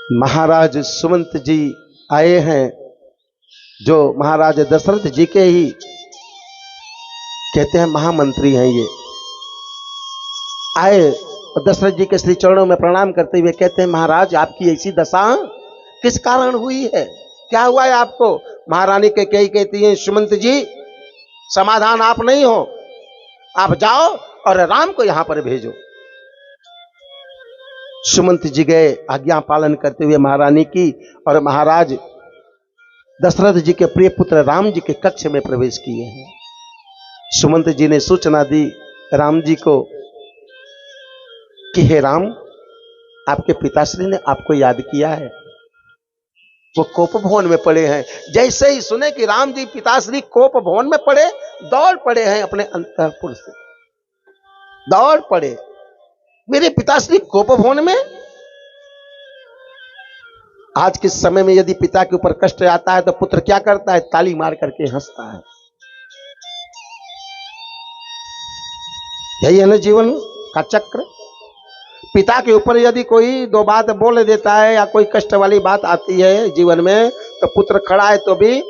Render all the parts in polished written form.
महाराज सुमंत जी आए हैं, जो महाराज दशरथ जी के ही कहते हैं महामंत्री हैं। ये आए और दशरथ जी के श्री चरणों में प्रणाम करते हुए कहते हैं, महाराज आपकी ऐसी दशा किस कारण हुई है, क्या हुआ है आपको? महारानी के कई कहती हैं, सुमंत जी समाधान आप नहीं हो, आप जाओ और राम को यहां पर भेजो। सुमंत जी गए आज्ञा पालन करते हुए महारानी की, और महाराज दशरथ जी के प्रिय पुत्र राम जी के कक्ष में प्रवेश किए हैं। सुमंत जी ने सूचना दी राम जी को कि हे राम, आपके पिताश्री ने आपको याद किया है, वो कोप भवन में पड़े हैं। जैसे ही सुने कि राम जी पिताश्री कोप भवन में पड़े, दौड़ पड़े हैं अपने अंतःपुर से, दौड़ पड़े, मेरे पिताश्री कोप भवन में। आज के समय में यदि पिता के ऊपर कष्ट आता है तो पुत्र क्या करता है? ताली मार करके हंसता है। यही है ना जीवन का चक्र। पिता के ऊपर यदि कोई दो बात बोल देता है या कोई कष्ट वाली बात आती है जीवन में, तो पुत्र खड़ा है तो भी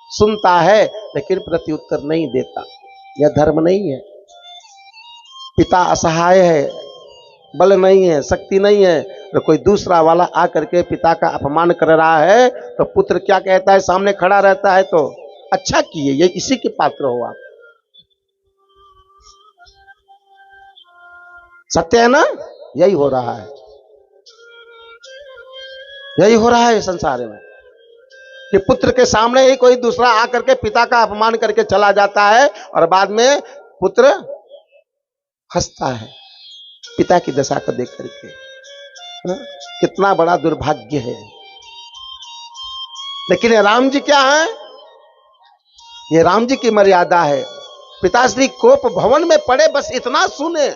सुनता है लेकिन प्रत्युत्तर नहीं देता। यह धर्म नहीं है। पिता असहाय है, बल नहीं है, शक्ति नहीं है, तो कोई दूसरा वाला आकर के पिता का अपमान कर रहा है तो पुत्र क्या कहता है? सामने खड़ा रहता है तो अच्छा किए, ये इसी के पात्र हो आप। सत्य है ना? यही हो रहा है, यही हो रहा है संसार में कि पुत्र के सामने ही कोई दूसरा आकर के पिता का अपमान करके चला जाता है और बाद में पुत्र हंसता है पिता की दशा को देख करके। कितना बड़ा दुर्भाग्य है। लेकिन ये राम जी क्या है? ये राम जी की मर्यादा है। पिताश्री कोप भवन में पड़े, बस इतना सुने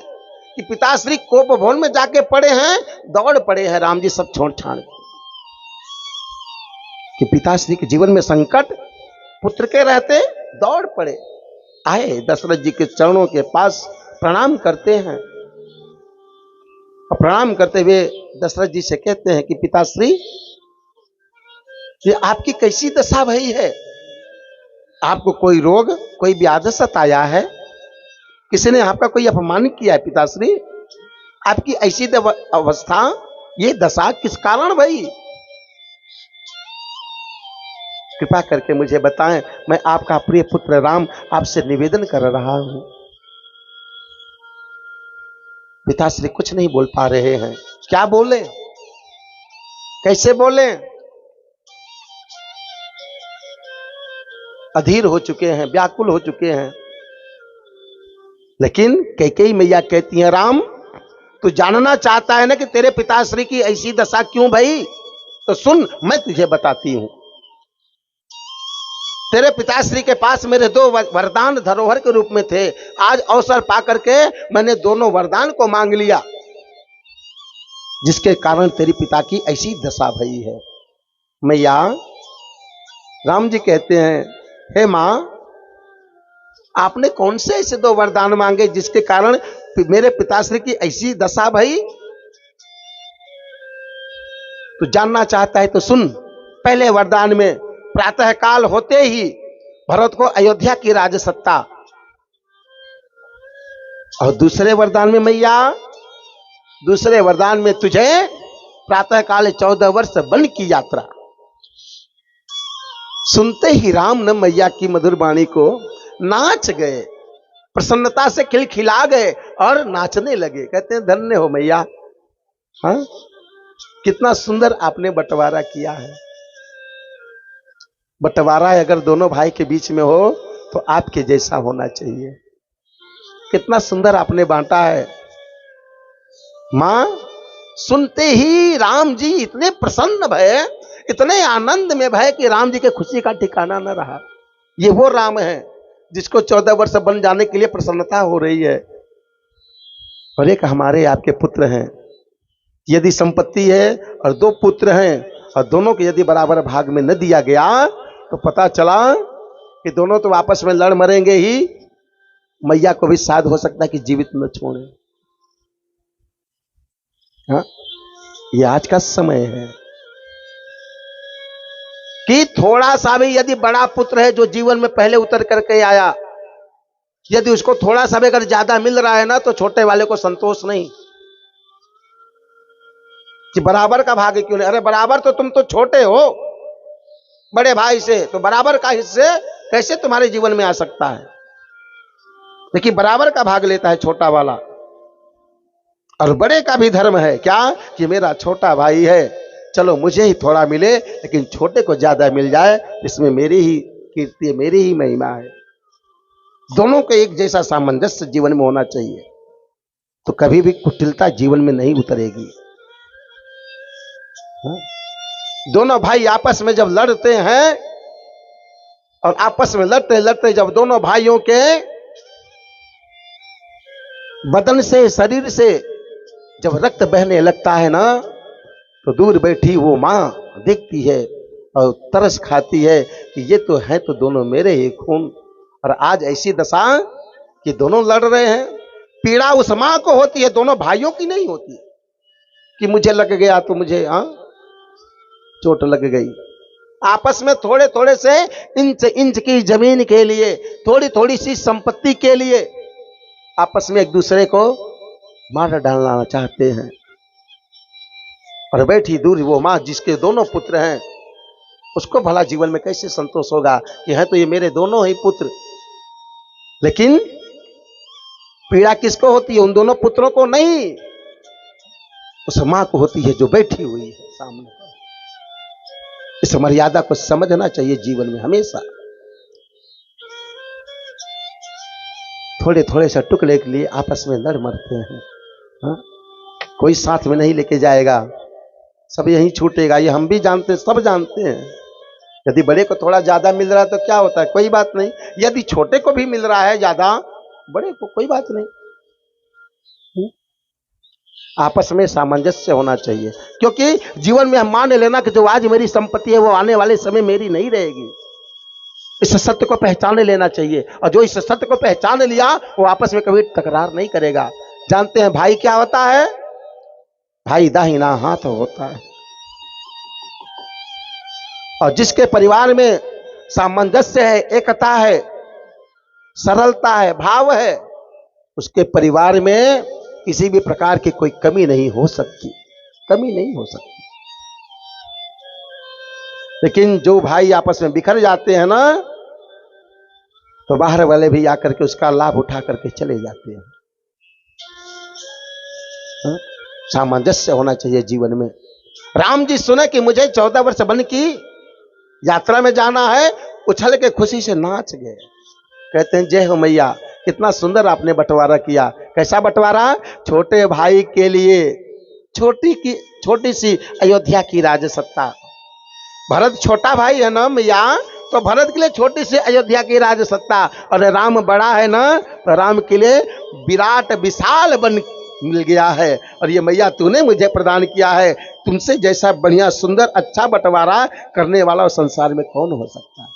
कि पिताश्री कोप भवन में जाके पड़े हैं, दौड़ पड़े हैं राम जी सब छोड़ छाड़ कि पिताश्री के जीवन में संकट पुत्र के रहते, दौड़ पड़े, आए दशरथ जी के चरणों के पास प्रणाम करते हैं। और प्रणाम करते हुए दशरथ जी से कहते हैं कि पिताश्री, ये आपकी कैसी दशा भई है? आपको कोई रोग, कोई व्याधि सताया है? किसी ने आपका कोई अपमान किया है? पिताश्री, आपकी ऐसी अवस्था, ये दशा किस कारण भई? कृपा करके मुझे बताएं, मैं आपका प्रिय पुत्र राम आपसे निवेदन कर रहा हूं। पिताश्री कुछ नहीं बोल पा रहे हैं। क्या बोले, कैसे बोले? अधीर हो चुके हैं, व्याकुल हो चुके हैं। लेकिन कैकेयी मैया कहती हैं, राम तू जानना चाहता है ना कि तेरे पिताश्री की ऐसी दशा क्यों भई? तो सुन, मैं तुझे बताती हूं। तेरे पिताश्री के पास मेरे दो वरदान धरोहर के रूप में थे। आज अवसर पाकर के मैंने दोनों वरदान को मांग लिया, जिसके कारण तेरी पिता की ऐसी दशा भई है। मैया, राम जी कहते हैं, हे मां, आपने कौन से ऐसे दो वरदान मांगे जिसके कारण मेरे पिताश्री की ऐसी दशा भई? तो जानना चाहता है तो सुन। पहले वरदान में प्रातः काल होते ही भरत को अयोध्या की राजसत्ता, और दूसरे वरदान में मैया, दूसरे वरदान में तुझे प्रातः काल 14 वर्ष वन की यात्रा। सुनते ही राम ने मैया की मधुर वाणी को नाच गए, प्रसन्नता से खिलखिला गए और नाचने लगे। कहते हैं, धन्य हो मैया, हाँ कितना सुंदर आपने बंटवारा किया है। बंटवारा अगर दोनों भाई के बीच में हो तो आपके जैसा होना चाहिए। कितना सुंदर आपने बांटा है। मां, सुनते ही राम जी इतने प्रसन्न भये, इतने आनंद में भये कि राम जी के खुशी का ठिकाना न रहा। ये वो राम है जिसको 14 वर्ष बन जाने के लिए प्रसन्नता हो रही है। और एक हमारे आपके पुत्र हैं। यदि संपत्ति है और दो पुत्र हैं और दोनों को यदि बराबर भाग में न दिया गया तो पता चला कि दोनों तो आपस में लड़ मरेंगे ही। मैया को भी शायद हो सकता है कि जीवित न छोड़े। हाँ? ये आज का समय है कि थोड़ा सा भी यदि बड़ा पुत्र है जो जीवन में पहले उतर करके आया, यदि उसको थोड़ा सा भी अगर ज्यादा मिल रहा है ना, तो छोटे वाले को संतोष नहीं कि बराबर का भाग क्यों नहीं। अरे बराबर तो तुम तो छोटे हो बड़े भाई से, तो बराबर का हिस्से कैसे तुम्हारे जीवन में आ सकता है। देखिए बराबर का भाग लेता है छोटा वाला। और बड़े का भी धर्म है क्या कि मेरा छोटा भाई है, चलो मुझे ही थोड़ा मिले लेकिन छोटे को ज्यादा मिल जाए, इसमें मेरी ही कीर्ति है, मेरी ही महिमा है। दोनों को एक जैसा सामंजस्य जीवन में होना चाहिए, तो कभी भी कुटिलता जीवन में नहीं उतरेगी। दोनों भाई आपस में जब लड़ते हैं, और आपस में लड़ते लड़ते जब दोनों भाइयों के बदन से, शरीर से जब रक्त बहने लगता है ना, तो दूर बैठी वो मां देखती है और तरस खाती है कि ये तो है तो दोनों मेरे ही खून, और आज ऐसी दशा कि दोनों लड़ रहे हैं। पीड़ा उस मां को होती है, दोनों भाइयों की नहीं होती कि मुझे लग गया तो मुझे चोट लग गई। आपस में थोड़े थोड़े से इंच इंच की जमीन के लिए, थोड़ी थोड़ी सी संपत्ति के लिए आपस में एक दूसरे को मार डालना चाहते हैं। और बैठी दूर वो मां जिसके दोनों पुत्र हैं, उसको भला जीवन में कैसे संतोष होगा कि है तो ये मेरे दोनों ही पुत्र। लेकिन पीड़ा किसको होती है? उन दोनों पुत्रों को नहीं, उस मां को होती है जो बैठी हुई है सामने। इस मर्यादा को समझना चाहिए जीवन में हमेशा। थोड़े थोड़े से टुकड़े के लिए आपस में लड़ मरते हैं। कोई साथ में नहीं लेके जाएगा, सब यहीं छूटेगा, ये हम भी जानते हैं, सब जानते हैं। यदि बड़े को थोड़ा ज्यादा मिल रहा है तो क्या होता है, कोई बात नहीं। यदि छोटे को भी मिल रहा है ज्यादा, बड़े को कोई बात नहीं। आपस में सामंजस्य होना चाहिए, क्योंकि जीवन में हम मान लेना कि जो आज मेरी संपत्ति है वो आने वाले समय मेरी नहीं रहेगी। इस सत्य को पहचान लेना चाहिए, और जो इस सत्य को पहचान लिया वो आपस में कभी तकरार नहीं करेगा। जानते हैं भाई क्या होता है? भाई दाहिना हाथ होता है। और जिसके परिवार में सामंजस्य है, एकता है, सरलता है, भाव है, उसके परिवार में किसी भी प्रकार की कोई कमी नहीं हो सकती, कमी नहीं हो सकती। लेकिन जो भाई आपस में बिखर जाते हैं ना, तो बाहर वाले भी आकर के उसका लाभ उठा करके चले जाते हैं। सामंजस्य होना चाहिए जीवन में। राम जी सुने कि मुझे 14 वर्ष वन की यात्रा में जाना है, उछल के खुशी से नाच गए। कहते हैं जय हो मैया, कितना सुंदर आपने बंटवारा किया। कैसा बंटवारा? छोटे भाई के लिए छोटी सी अयोध्या की राजसत्ता। भरत छोटा भाई है ना मैया, तो भरत के लिए छोटी सी अयोध्या की राजसत्ता, और राम बड़ा है ना, तो राम के लिए विराट विशाल वन मिल गया है। और ये मैया तूने मुझे प्रदान किया है, तुमसे जैसा बढ़िया सुंदर अच्छा बंटवारा करने वाला संसार में कौन हो सकता है।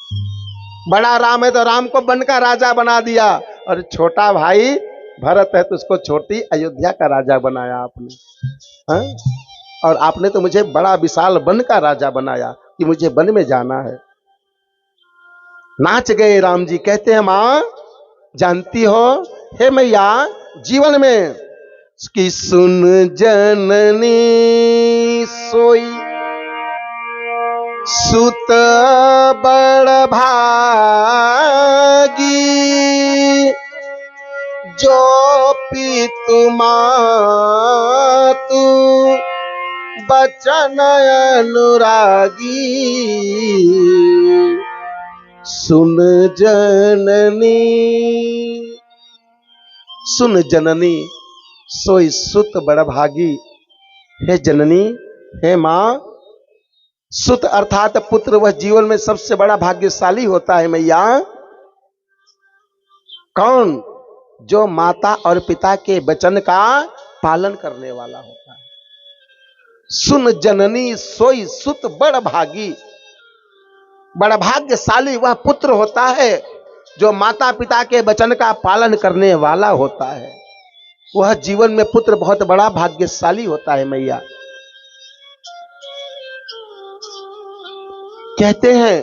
बड़ा राम है तो राम को वन का राजा बना दिया, और छोटा भाई भरत है तो उसको छोटी अयोध्या का राजा बनाया आपने। और आपने तो मुझे बड़ा विशाल वन का राजा बनाया कि मुझे वन में जाना है। नाच गए राम जी। कहते हैं मां जानती हो हे मैया, जीवन में कि सुन जननी सोई सुत बड़ भागी, जो पितु मातु बचन अनुरागी। सुन जननी, सुन जननी सोई सुत बड़ भागी। हे जननी, हे मां, सुत अर्थात पुत्र वह जीवन में सबसे बड़ा भाग्यशाली होता है मैया। कौन? जो माता और पिता के वचन का पालन करने वाला होता है। सुन जननी सोई सुत बड़ भागी। बड़ा भाग्यशाली वह पुत्र होता है जो माता पिता के वचन का पालन करने वाला होता है। वह जीवन में पुत्र बहुत बड़ा भाग्यशाली होता है मैया। कहते हैं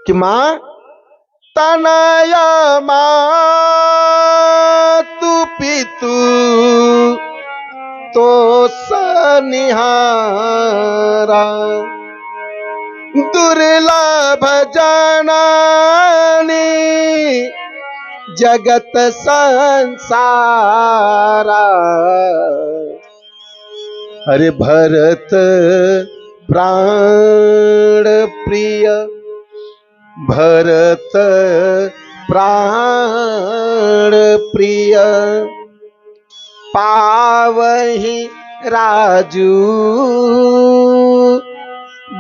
कि मां तनया मातु पितु तो सनिहारा दुर्लभ जननी जगत संसारा। हरे भरत प्राण प्रिय, भरत प्राण प्रिय, पावहि राजू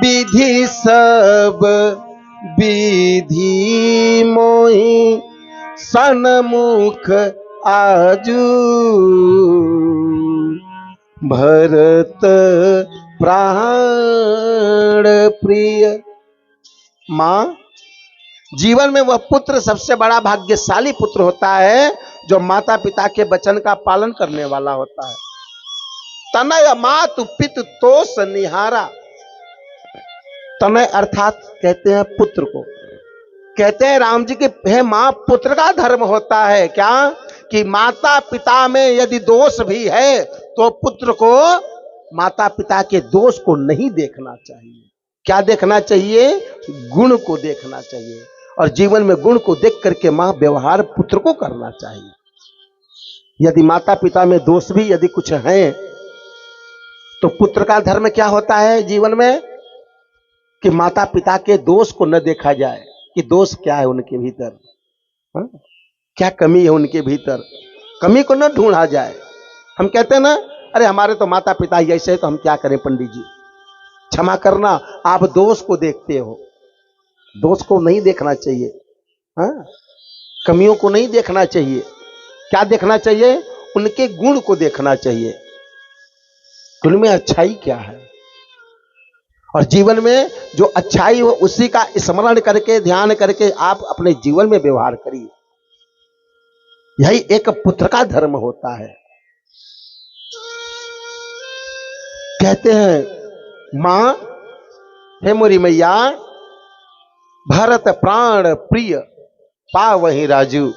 विधि सब विधि मोहि सन्मुख आजू। भरत प्राण प्रिय। मां, जीवन में वह पुत्र सबसे बड़ा भाग्यशाली पुत्र होता है जो माता पिता के वचन का पालन करने वाला होता है। तनय मातु पितु तोष निहारा। तनय अर्थात कहते हैं पुत्र को। कहते हैं राम जी के हे मां, पुत्र का धर्म होता है क्या कि माता पिता में यदि दोष भी है तो पुत्र को माता पिता के दोष को नहीं देखना चाहिए। क्या देखना चाहिए? गुण को देखना चाहिए। और जीवन में गुण को देख करके मां व्यवहार पुत्र को करना चाहिए। यदि माता पिता में दोष भी यदि कुछ है तो पुत्र का धर्म क्या होता है जीवन में कि माता पिता के दोष को न देखा जाए कि दोष क्या है उनके भीतर, क्या कमी है उनके भीतर, कमी को न ढूंढा जाए। हम कहते हैं ना, अरे हमारे तो माता पिता ऐसे है तो हम क्या करें पंडित जी। क्षमा करना, आप दोष को देखते हो, दोष को नहीं देखना चाहिए। कमियों को नहीं देखना चाहिए। क्या देखना चाहिए? उनके गुण को देखना चाहिए, उनमें अच्छाई क्या है। और जीवन में जो अच्छाई हो उसी का स्मरण करके ध्यान करके आप अपने जीवन में व्यवहार करिए। यही एक पुत्र का धर्म होता है। कहते हैं मां, हे मोरी मैया, भरत प्राण प्रिय पावहि राजू।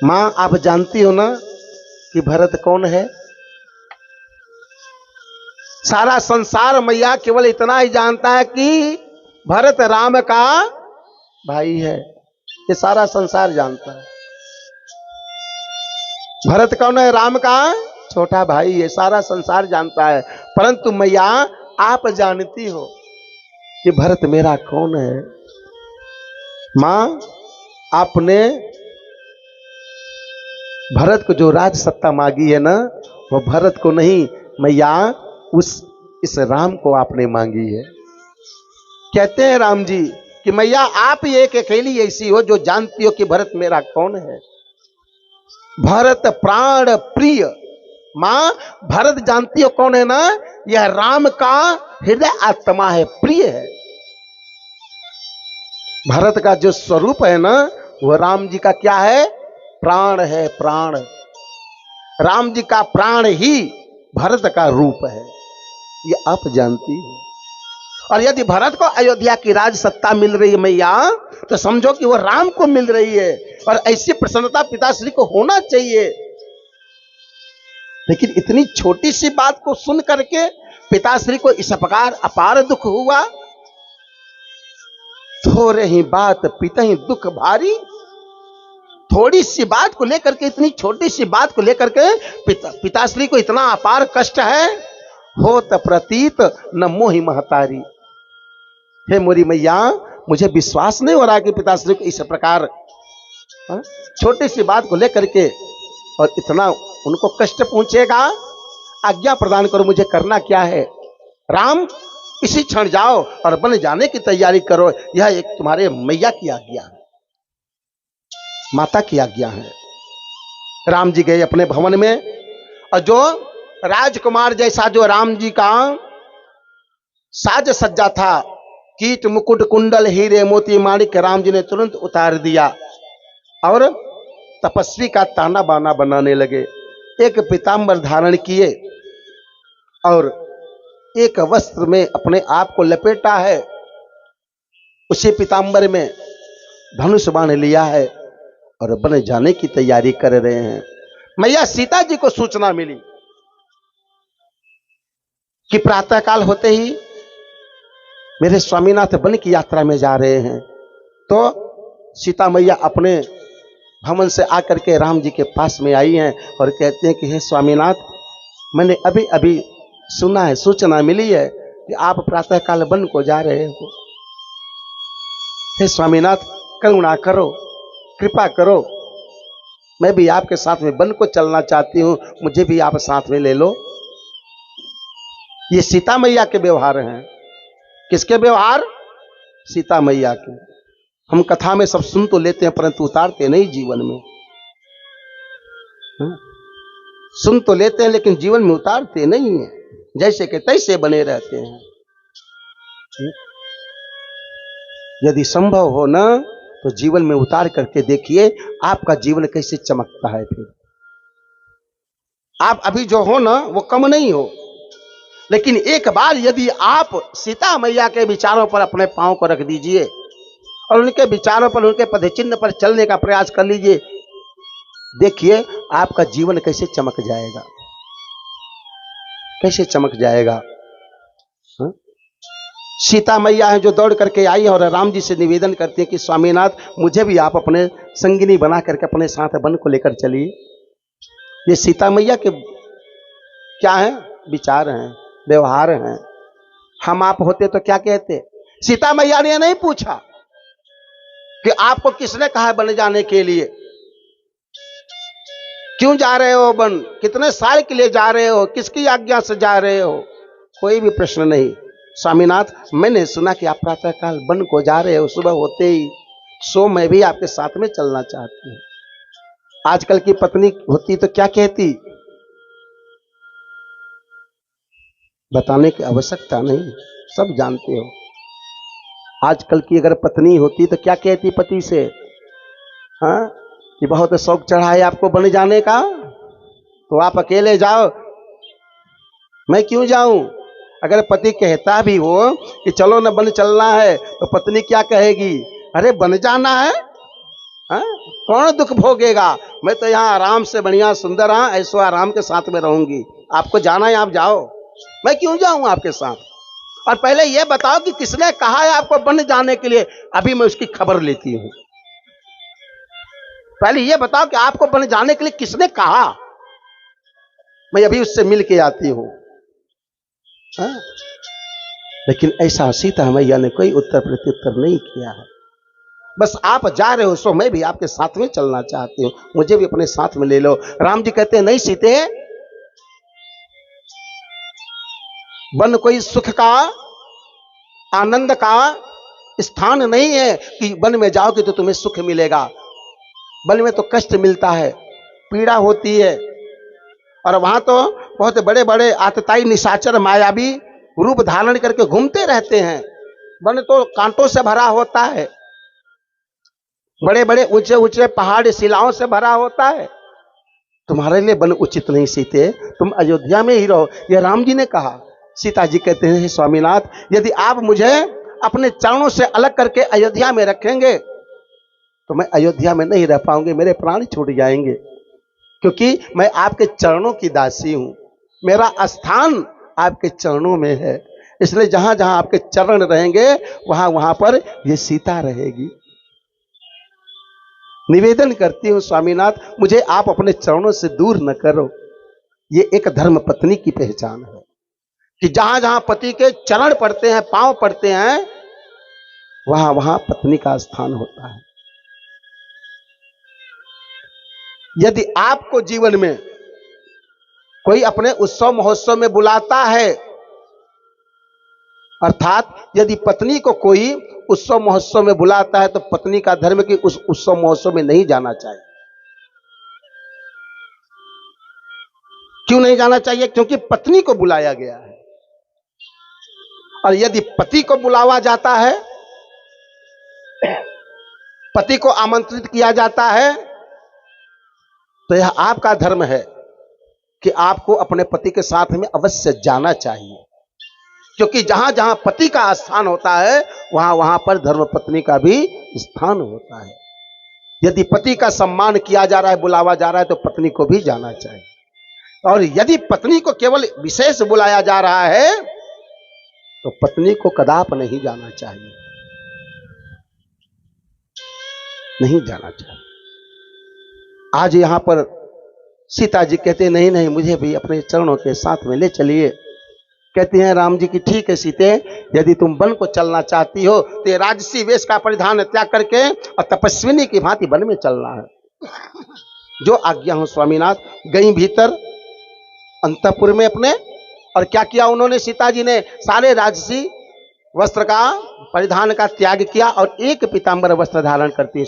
मां, आप जानती हो ना कि भरत कौन है? सारा संसार मैया केवल इतना ही जानता है कि भरत राम का भाई है। ये सारा संसार जानता है। भरत कौन है? राम का छोटा भाई है। सारा संसार जानता है। परंतु मैया आप जानती हो कि भरत मेरा कौन है। मां, आपने भरत को जो राज सत्ता मांगी है ना, वो भरत को नहीं मैया, इस राम को आपने मांगी है। कहते हैं राम जी कि मैया आप ही एक अकेली ऐसी हो जो जानती हो कि भरत मेरा कौन है। भरत प्राण प्रिय। मां, भरत जानती हो कौन है ना? यह राम का हृदय आत्मा है, प्रिय है। भरत का जो स्वरूप है ना, वह राम जी का क्या है? प्राण है, प्राण। राम जी का प्राण ही भरत का रूप है, ये आप जानती हो। और यदि भरत को अयोध्या की राज सत्ता मिल रही है मैया, तो समझो कि वो राम को मिल रही है। और ऐसी प्रसन्नता पिताश्री को होना चाहिए। लेकिन इतनी छोटी सी बात को सुन करके पिताश्री को इस प्रकार अपार दुख हुआ। थोड़े ही बात पिता ही दुख भारी। थोड़ी सी बात को लेकर के, इतनी छोटी सी बात को लेकर के पिताश्री को इतना अपार कष्ट है। होत प्रतीत न मोहि महतारी। हे मोरी मैया, मुझे विश्वास नहीं हो रहा कि पिताश्री को इस प्रकार छोटी सी बात को लेकर के और इतना उनको कष्ट पहुंचेगा। आज्ञा प्रदान करो, मुझे करना क्या है। राम, इसी क्षण जाओ और बन जाने की तैयारी करो। यह एक तुम्हारे मैया की आज्ञा है, माता की आज्ञा है। राम जी गए अपने भवन में, और जो राजकुमार जैसा जो राम जी का साज सज्जा था, कीट मुकुट कुंडल हीरे मोती माणिक, राम जी ने तुरंत उतार दिया और तपस्वी का ताना बाना बनाने लगे। एक पीतांबर धारण किए और एक वस्त्र में अपने आप को लपेटा है उसी पीताम्बर में धनुष बाण लिया है और बन जाने की तैयारी कर रहे हैं। मैया सीता जी को सूचना मिली कि प्रातःकाल होते ही मेरे स्वामीनाथ वन की यात्रा में जा रहे हैं। तो सीता मैया अपने भवन से आकर के राम जी के पास में आई हैं और कहते हैं कि हे स्वामीनाथ, मैंने अभी अभी सुना है, सूचना मिली है कि आप प्रातःकाल वन को जा रहे हो। हे स्वामीनाथ, करुणा करो, कृपा करो, मैं भी आपके साथ में वन को चलना चाहती हूं, मुझे भी आप साथ में ले लो। ये सीता मैया के व्यवहार हैं। किसके व्यवहार? सीता मैया के। हम कथा में सब सुन तो लेते हैं परंतु उतारते नहीं जीवन में। सुन तो लेते हैं लेकिन जीवन में उतारते नहीं है, जैसे के तैसे बने रहते हैं। यदि संभव हो ना तो जीवन में उतार करके देखिए आपका जीवन कैसे चमकता है। फिर आप अभी जो हो ना वो कम नहीं हो, लेकिन एक बार यदि आप सीता मैया के विचारों पर अपने पांव को रख दीजिए और उनके विचारों पर, उनके पदचिन्ह पर चलने का प्रयास कर लीजिए, देखिए आपका जीवन कैसे चमक जाएगा, कैसे चमक जाएगा। हा? सीता मैया है जो दौड़ करके आई और राम जी से निवेदन करती है कि स्वामीनाथ, मुझे भी आप अपने संगिनी बना करके अपने साथ वन को लेकर चलिए। ये सीता मैया के क्या है? विचार हैं, व्यवहार हैं। हम आप होते तो क्या कहते? सीता मैया ने नहीं पूछा कि आपको किसने कहा बन जाने के लिए, क्यों जा रहे हो वन, कितने साल के लिए जा रहे हो, किसकी आज्ञा से जा रहे हो, कोई भी प्रश्न नहीं। स्वामीनाथ, मैंने सुना कि आप प्रातःकाल वन को जा रहे हो सुबह होते ही, सो मैं भी आपके साथ में चलना चाहती हूँ। आजकल की पत्नी होती तो क्या कहती? बताने की आवश्यकता नहीं, सब जानते हो। आजकल की अगर पत्नी होती तो क्या कहती पति से? हाँ, कि बहुत शौक चढ़ा है आपको वन जाने का, तो आप अकेले जाओ, मैं क्यों जाऊं? अगर पति कहता भी हो कि चलो न वन चलना है, तो पत्नी क्या कहेगी? अरे वन जाना है, हाँ? कौन दुख भोगेगा, मैं तो यहाँ आराम से बढ़िया सुंदर हाँ ऐसो आराम के साथ में रहूंगी, आपको जाना है आप जाओ, मैं क्यों जाऊं आपके साथ। और पहले यह बताओ कि किसने कहा है आपको वन जाने के लिए, अभी मैं उसकी खबर लेती हूं। पहले यह बताओ कि आपको वन जाने के लिए किसने कहा, मैं अभी उससे मिल के आती हूं। लेकिन ऐसा सीता मैया ने कोई उत्तर प्रत्युत्तर नहीं किया है। बस आप जा रहे हो सो मैं भी आपके साथ में चलना चाहती हूं, मुझे भी अपने साथ में ले लो। राम जी कहते हैं नहीं सीते, वन कोई सुख का, आनंद का स्थान नहीं है कि वन में जाओगे तो तुम्हें सुख मिलेगा। वन में तो कष्ट मिलता है, पीड़ा होती है, और वहां तो बहुत बड़े बड़े आतताई निशाचर मायावी रूप धारण करके घूमते रहते हैं। वन तो कांटों से भरा होता है, बड़े बड़े ऊंचे ऊंचे पहाड़ शिलाओं से भरा होता है। तुम्हारे लिए वन उचित नहीं सीते, तुम अयोध्या में ही रहो, यह राम जी ने कहा। सीता जी कहते हैं स्वामीनाथ, यदि आप मुझे अपने चरणों से अलग करके अयोध्या में रखेंगे तो मैं अयोध्या में नहीं रह पाऊंगी, मेरे प्राण छूट जाएंगे, क्योंकि मैं आपके चरणों की दासी हूं, मेरा स्थान आपके चरणों में है। इसलिए जहां जहां आपके चरण रहेंगे वहां वहां पर ये सीता रहेगी। निवेदन करती हूं स्वामीनाथ, मुझे आप अपने चरणों से दूर न करो। ये एक धर्म पत्नी की पहचान है कि जहां जहां पति के चरण पड़ते हैं, पांव पड़ते हैं, वहां वहां पत्नी का स्थान होता है। यदि आपको जीवन में कोई अपने उत्सव महोत्सव में बुलाता है, अर्थात यदि पत्नी को कोई उत्सव महोत्सव में बुलाता है, तो पत्नी का धर्म कि उस उत्सव महोत्सव में नहीं जाना चाहिए। क्यों नहीं जाना चाहिए? क्योंकि पत्नी को बुलाया गया है। और यदि पति को बुलावा जाता है, पति को आमंत्रित किया जाता है, तो यह आपका धर्म है कि आपको अपने पति के साथ में अवश्य जाना चाहिए, क्योंकि जहां जहां पति का स्थान होता है वहां वहां पर धर्मपत्नी का भी स्थान होता है। यदि पति का सम्मान किया जा रहा है, बुलावा जा रहा है, तो पत्नी को भी जाना चाहिए। और यदि पत्नी को केवल विशेष बुलाया जा रहा है तो पत्नी को कदाप नहीं जाना चाहिए, नहीं जाना चाहिए। आज यहां पर सीता जी कहते नहीं नहीं मुझे भी अपने चरणों के साथ में ले चलिए। कहती हैं राम जी की ठीक है सीते, यदि तुम वन को चलना चाहती हो तो राजसी वेश का परिधान त्याग करके और तपस्विनी की भांति वन में चलना है। जो आज्ञा हो स्वामीनाथ। गई भीतर अंतपुर में अपने, और क्या किया उन्होंने, सीता जी ने सारे राजसी वस्त्र का परिधान का त्याग किया और एक पीतांबर वस्त्र धारण करती है।